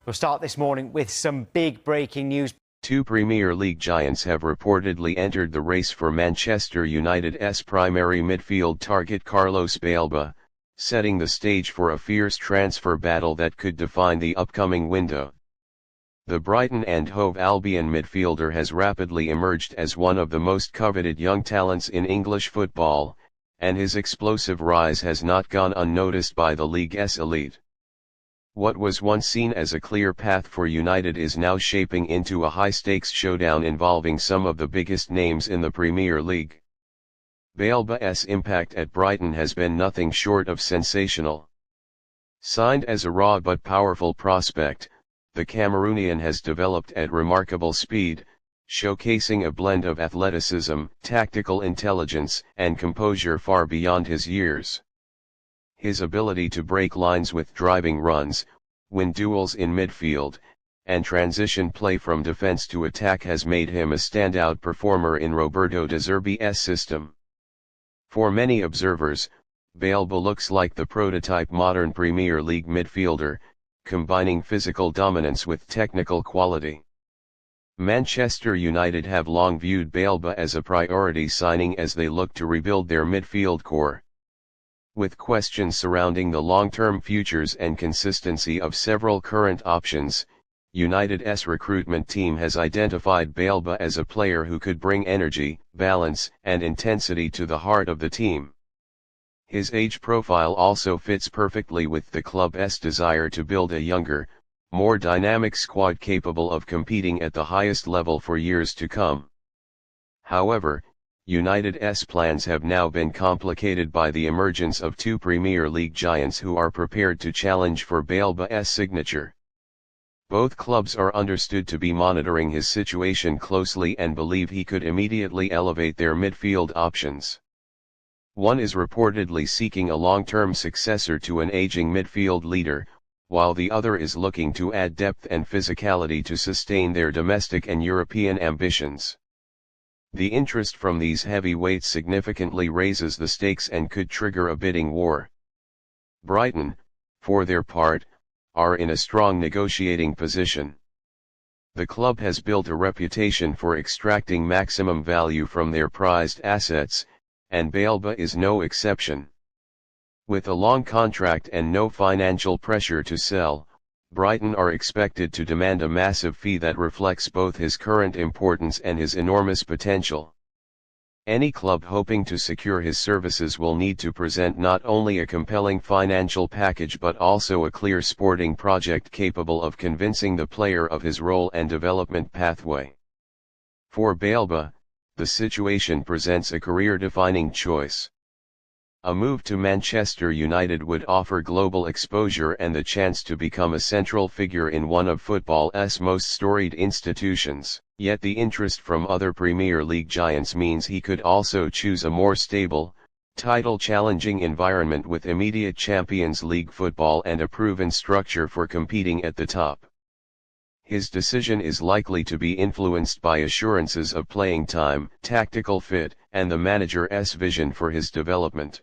We'll start this morning with some big breaking news. Two Premier League giants have reportedly entered the race for Manchester United's primary midfield target Carlos Baleba, setting the stage for a fierce transfer battle that could define the upcoming window. The Brighton and Hove Albion midfielder has rapidly emerged as one of the most coveted young talents in English football, and his explosive rise has not gone unnoticed by the league's elite. What was once seen as a clear path for United is now shaping into a high-stakes showdown involving some of the biggest names in the Premier League. Baleba's impact at Brighton has been nothing short of sensational. Signed as a raw but powerful prospect, the Cameroonian has developed at remarkable speed, showcasing a blend of athleticism, tactical intelligence, and composure far beyond his years. His ability to break lines with driving runs, win duels in midfield, and transition play from defense to attack has made him a standout performer in Roberto De Zerbi's system. For many observers, Baleba looks like the prototype modern Premier League midfielder, combining physical dominance with technical quality. Manchester United have long viewed Baleba as a priority signing as they look to rebuild their midfield core. With questions surrounding the long-term futures and consistency of several current options, United's recruitment team has identified Baleba as a player who could bring energy, balance, and intensity to the heart of the team. His age profile also fits perfectly with the club's desire to build a younger, more dynamic squad capable of competing at the highest level for years to come. However, United's plans have now been complicated by the emergence of two Premier League giants who are prepared to challenge for Baleba's signature. Both clubs are understood to be monitoring his situation closely and believe he could immediately elevate their midfield options. One is reportedly seeking a long-term successor to an aging midfield leader, while the other is looking to add depth and physicality to sustain their domestic and European ambitions. The interest from these heavyweights significantly raises the stakes and could trigger a bidding war. Brighton, for their part, are in a strong negotiating position. The club has built a reputation for extracting maximum value from their prized assets, and Baleba is no exception. With a long contract and no financial pressure to sell, Brighton are expected to demand a massive fee that reflects both his current importance and his enormous potential. Any club hoping to secure his services will need to present not only a compelling financial package but also a clear sporting project capable of convincing the player of his role and development pathway. For Baleba, the situation presents a career-defining choice. A move to Manchester United would offer global exposure and the chance to become a central figure in one of football's most storied institutions. Yet the interest from other Premier League giants means he could also choose a more stable, title-challenging environment with immediate Champions League football and a proven structure for competing at the top. His decision is likely to be influenced by assurances of playing time, tactical fit, and the manager's vision for his development.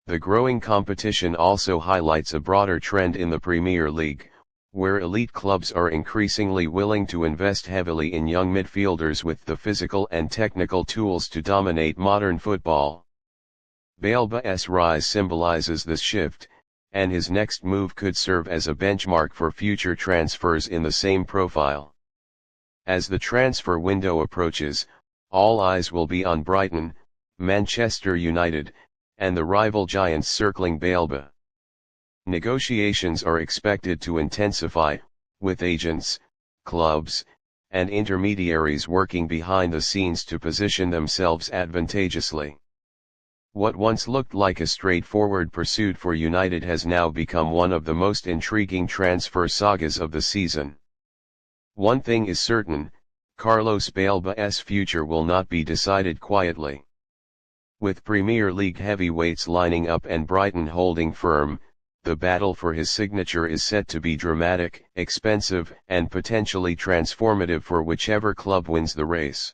The growing competition also highlights a broader trend in the Premier League, where elite clubs are increasingly willing to invest heavily in young midfielders with the physical and technical tools to dominate modern football. Baleba's rise symbolizes this shift, and his next move could serve as a benchmark for future transfers in the same profile. As the transfer window approaches, all eyes will be on Brighton, Manchester United, and the rival giants circling Baleba. Negotiations are expected to intensify, with agents, clubs, and intermediaries working behind the scenes to position themselves advantageously. What once looked like a straightforward pursuit for United has now become one of the most intriguing transfer sagas of the season. One thing is certain, Carlos Baleba's future will not be decided quietly. With Premier League heavyweights lining up and Brighton holding firm, the battle for his signature is set to be dramatic, expensive, and potentially transformative for whichever club wins the race.